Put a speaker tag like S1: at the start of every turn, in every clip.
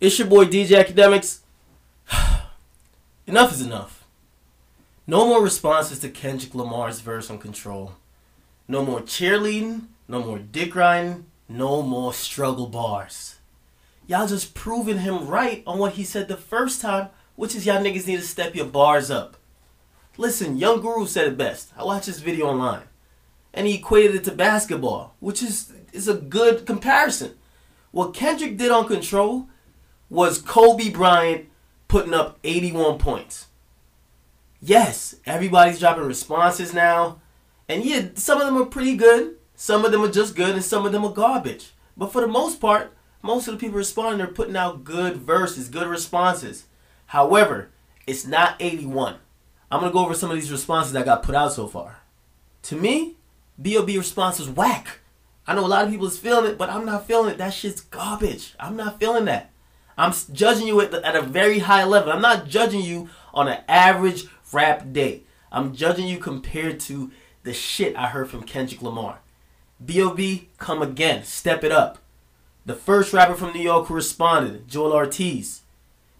S1: It's your boy DJ Akademiks. Enough is enough. No more responses to Kendrick Lamar's verse on Control. No more cheerleading, no more dick riding, no more struggle bars. Y'all just proving him right on what he said the first time, which is y'all niggas need to step your bars up. Listen, Young Guru said it best. I watched this video online. And he equated it to basketball, which is a good comparison. What Kendrick did on Control was Kobe Bryant putting up 81 points. Yes, everybody's dropping responses now. And yeah, some of them are pretty good. Some of them are just good and some of them are garbage. But for the most part, most of the people responding are putting out good verses, good responses. However, it's not 81. I'm going to go over some of these responses that got put out so far. To me, B.O.b. response was whack. I know a lot of people is feeling it, but I'm not feeling it. That shit's garbage. I'm not feeling that. I'm judging you at a very high level. I'm not judging you on an average rap day. I'm judging you compared to the shit I heard from Kendrick Lamar. B.O.b., come again. Step it up. The first rapper from New York who responded, Joel Ortiz.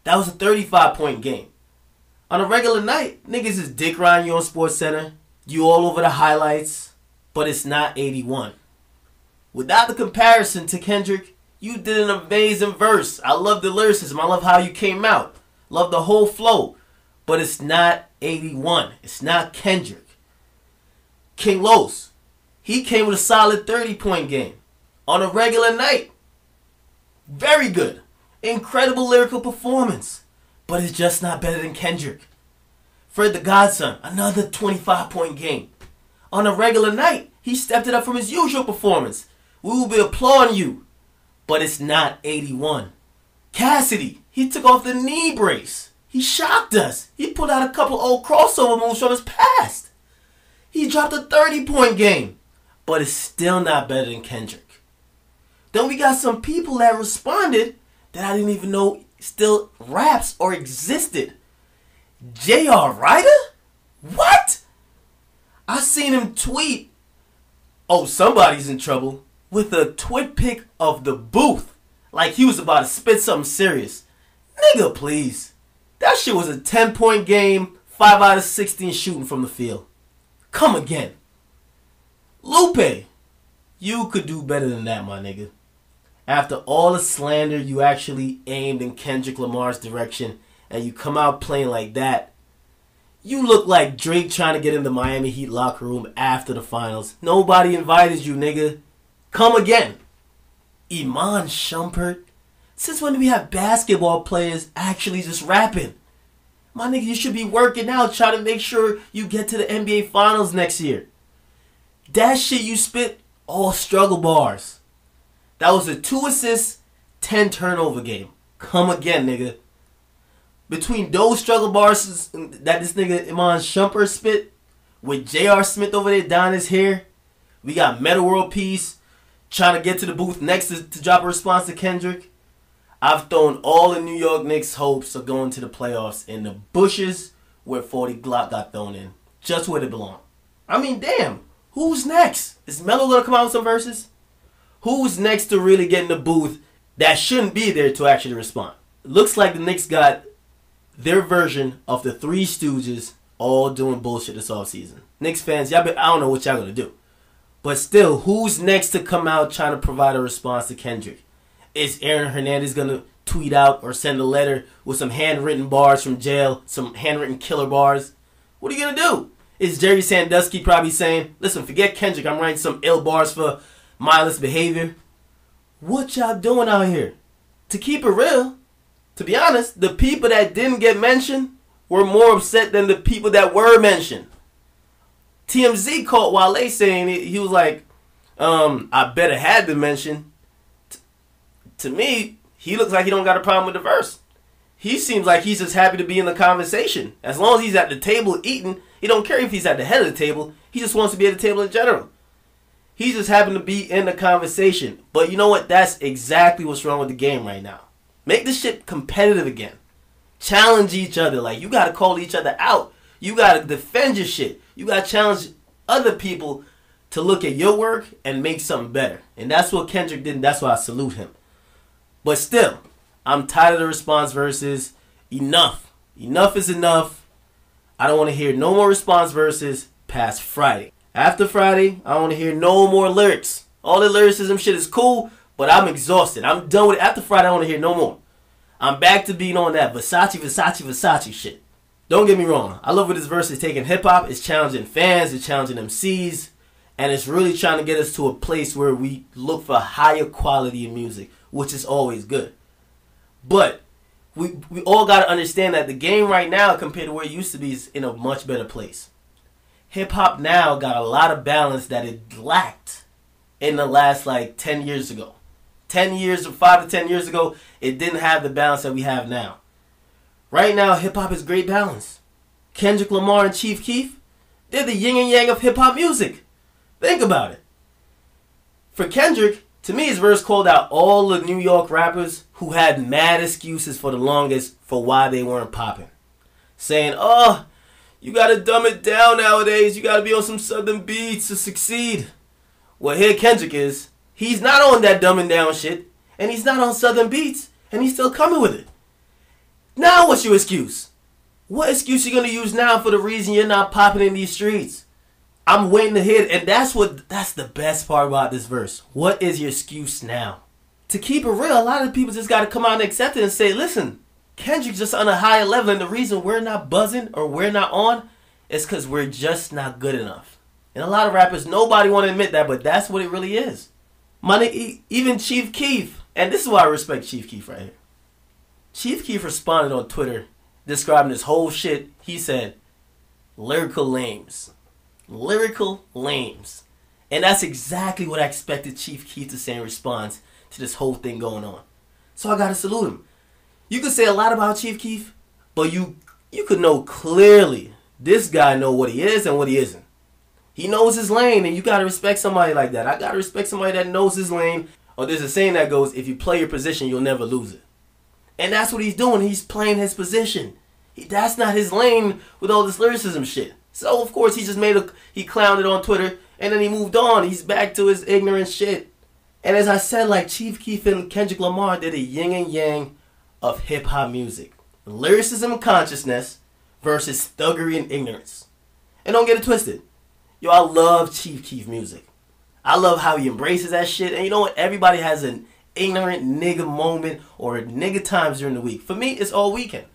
S1: That was a 35-point game. On a regular night, niggas is dick riding you on SportsCenter. You all over the highlights. But it's not 81. Without the comparison to Kendrick, you did an amazing verse. I love the lyricism. I love how you came out. Love the whole flow. But it's not 81. It's not Kendrick. King Los, he came with a solid 30-point game. On a regular night. Very good. Incredible lyrical performance. But it's just not better than Kendrick. Fred the Godson, another 25-point game. On a regular night, he stepped it up from his usual performance. We will be applauding you. But it's not 81. Cassidy, he took off the knee brace. He shocked us. He pulled out a couple old crossover moves from his past. He dropped a 30-point game. But it's still not better than Kendrick. Then we got some people that responded that I didn't even know still raps or existed. J.R. Ryder? What? I seen him tweet, "Oh, somebody's in trouble," with a twit pic of the booth. Like he was about to spit something serious. Nigga, please. That shit was a 10-point game, 5 out of 16 shooting from the field. Come again. Lupe, you could do better than that, my nigga. After all the slander you actually aimed in Kendrick Lamar's direction and you come out playing like that, you look like Drake trying to get in the Miami Heat locker room after the finals. Nobody invited you, nigga. Come again. Iman Shumpert. Since when do we have basketball players actually just rapping? My nigga, you should be working out trying to make sure you get to the NBA finals next year. That shit you spit, all struggle bars. That was a 2 assists, 10 turnover game. Come again, nigga. Between those struggle bars that this nigga Iman Shumpert spit, with J.R. Smith over there down his hair, we got Meta World Peace trying to get to the booth next to drop a response to Kendrick. I've thrown all the New York Knicks' hopes of going to the playoffs in the bushes where 40 Glock got thrown in. Just where they belong. I mean, damn. Who's next? Is Melo going to come out with some verses? Who's next to really get in the booth that shouldn't be there to actually respond? Looks like the Knicks got their version of the Three Stooges all doing bullshit this offseason. Knicks fans, I don't know what y'all going to do. But still, who's next to come out trying to provide a response to Kendrick? Is Aaron Hernandez going to tweet out or send a letter with some handwritten bars from jail, some handwritten killer bars? What are you going to do? Is Jerry Sandusky probably saying, listen, forget Kendrick, I'm writing some ill bars for mindless behavior? What y'all doing out here? To keep it real, to be honest, the people that didn't get mentioned were more upset than the people that were mentioned. TMZ caught Wale saying it. He was like, I better had been mentioned. To me, he looks like he don't got a problem with the verse. He seems like he's just happy to be in the conversation. As long as he's at the table eating, he don't care if he's at the head of the table. He just wants to be at the table in general. He just happened to be in the conversation. But you know what? That's exactly what's wrong with the game right now. Make this shit competitive again. Challenge each other. Like, you got to call each other out. You got to defend your shit. You got to challenge other people to look at your work and make something better. And that's what Kendrick did, and that's why I salute him. But still, I'm tired of the response verses. Enough. Enough is enough. I don't want to hear no more response verses past Friday. After Friday, I don't want to hear no more lyrics. All the lyricism shit is cool, but I'm exhausted. I'm done with it. After Friday, I don't want to hear no more. I'm back to being on that Versace shit. Don't get me wrong. I love what this verse is taking hip-hop. It's challenging fans. It's challenging MCs. And it's really trying to get us to a place where we look for higher quality in music, which is always good. But we all got to understand that the game right now, compared to where it used to be, is in a much better place. Hip-hop now got a lot of balance that it lacked in the last, 10 years ago. 10 years, or 5 to 10 years ago, it didn't have the balance that we have now. Right now, hip-hop is great balance. Kendrick Lamar and Chief Keef, they're the yin and yang of hip-hop music. Think about it. For Kendrick, to me, his verse called out all the New York rappers who had mad excuses for the longest for why they weren't popping. Saying, oh, you gotta dumb it down nowadays. You gotta be on some southern beats to succeed. Well, here Kendrick is. He's not on that dumbing down shit. And he's not on southern beats. And he's still coming with it. Now what's your excuse? What excuse you gonna use now for the reason you're not popping in these streets? I'm waiting to hear it, and that's the best part about this verse. What is your excuse now? To keep it real, a lot of people just got to come out and accept it and say, listen, Kendrick's just on a higher level, and the reason we're not buzzing or we're not on is because we're just not good enough. And a lot of rappers, nobody want to admit that, but that's what it really is. Even Chief Keef, and this is why I respect Chief Keef right here. Chief Keef responded on Twitter describing this whole shit. He said, lyrical lames. Lyrical lames. And that's exactly what I expected Chief Keef to say in response to this whole thing going on. So I gotta salute him. You could say a lot about Chief Keef, but you could know clearly this guy know what he is and what he isn't. He knows his lane, and you gotta respect somebody like that. I gotta respect somebody that knows his lane. Or there's a saying that goes, if you play your position, you'll never lose it. And that's what he's doing. He's playing his position. That's not his lane with all this lyricism shit. So, of course, he just he clowned it on Twitter, and then he moved on. He's back to his ignorant shit. And as I said, like Chief Keef and Kendrick Lamar did a yin and yang of hip-hop music. Lyricism and consciousness versus thuggery and ignorance. And don't get it twisted. Yo, I love Chief Keef music. I love how he embraces that shit. And you know what? Everybody has an ignorant nigga moment or nigga times during the week. For me, it's all weekend.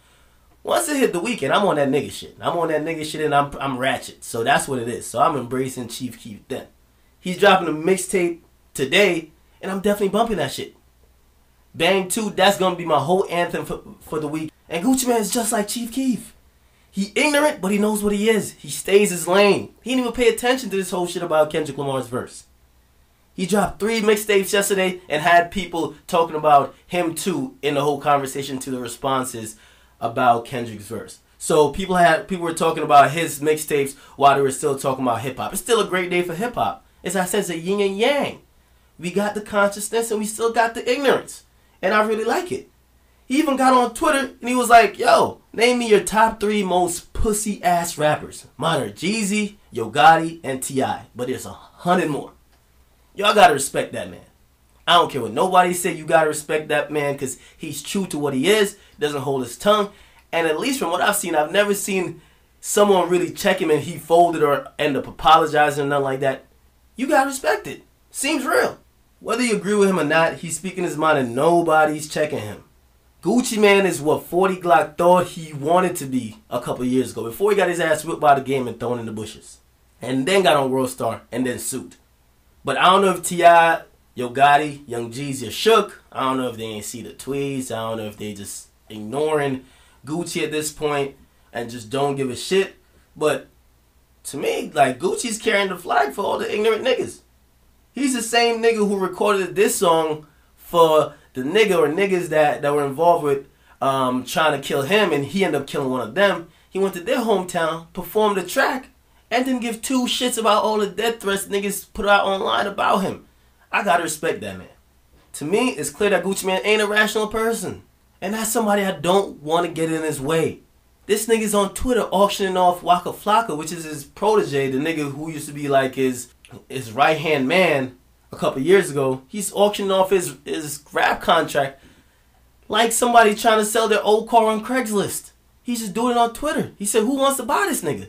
S1: Once it hit the weekend, I'm on that nigga shit. I'm on that nigga shit and I'm ratchet. So that's what it is. So I'm embracing Chief Keef then. He's dropping a mixtape today, and I'm definitely bumping that shit. Bang 2, that's going to be my whole anthem for the week. And Gucci Mane is just like Chief Keef. He ignorant, but he knows what he is. He stays his lane. He didn't even pay attention to this whole shit about Kendrick Lamar's verse. He dropped 3 mixtapes yesterday and had people talking about him too in the whole conversation to the responses about Kendrick's verse. So people were talking about his mixtapes while they were still talking about hip-hop. It's still a great day for hip-hop. As I said, it's a yin and yang. We got the consciousness and we still got the ignorance. And I really like it. He even got on Twitter and he was like, yo, name me your top 3 most pussy-ass rappers. Mine are Jeezy, Yo Gotti, and T.I. But there's 100 more. Y'all gotta respect that man. I don't care what nobody said. You gotta respect that man because he's true to what he is. Doesn't hold his tongue. And at least from what I've seen, I've never seen someone really check him and he folded or end up apologizing or nothing like that. You gotta respect it. Seems real. Whether you agree with him or not, he's speaking his mind and nobody's checking him. Gucci Mane is what 40 Glock thought he wanted to be a couple years ago before he got his ass whipped by the game and thrown in the bushes. And then got on World Star and then sued. But I don't know if T.I., Yo Gotti, Young Jeezy are shook. I don't know if they ain't see the tweets. I don't know if they just ignoring Gucci at this point and just don't give a shit. But to me, like, Gucci's carrying the flag for all the ignorant niggas. He's the same nigga who recorded this song for the nigga or niggas that were involved with trying to kill him, and he ended up killing one of them. He went to their hometown, performed the track, and didn't give 2 shits about all the death threats niggas put out online about him. I gotta respect that man. To me, it's clear that Gucci Mane ain't a rational person. And that's somebody I don't want to get in his way. This nigga's on Twitter auctioning off Waka Flocka, which is his protege, the nigga who used to be like his right-hand man a couple years ago. He's auctioning off his rap contract. Like somebody trying to sell their old car on Craigslist. He's just doing it on Twitter. He said, who wants to buy this nigga?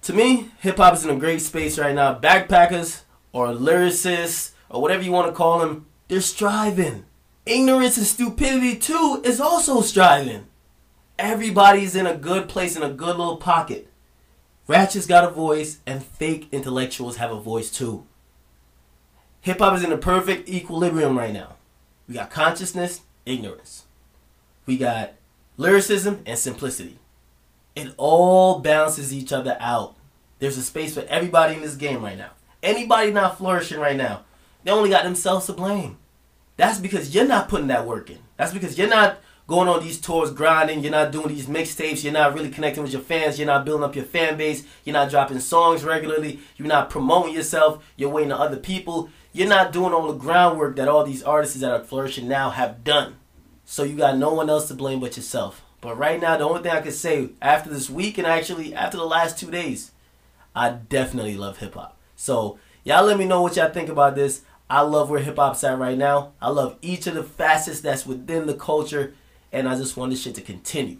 S1: To me, hip-hop is in a great space right now. Backpackers or lyricists or whatever you want to call them, they're striving. Ignorance and stupidity too is also striving. Everybody's in a good place, in a good little pocket. Ratchets got a voice and fake intellectuals have a voice too. Hip-hop is in a perfect equilibrium right now. We got consciousness, ignorance. We got lyricism and simplicity. It all balances each other out. There's a space for everybody in this game right now. Anybody not flourishing right now, they only got themselves to blame. That's because you're not putting that work in. That's because you're not going on these tours grinding. You're not doing these mixtapes. You're not really connecting with your fans. You're not building up your fan base. You're not dropping songs regularly. You're not promoting yourself. You're waiting on other people. You're not doing all the groundwork that all these artists that are flourishing now have done. So you got no one else to blame but yourself. But right now, the only thing I can say after this week and actually after the last 2 days, I definitely love hip-hop. So y'all let me know what y'all think about this. I love where hip-hop's at right now. I love each of the facets that's within the culture. And I just want this shit to continue.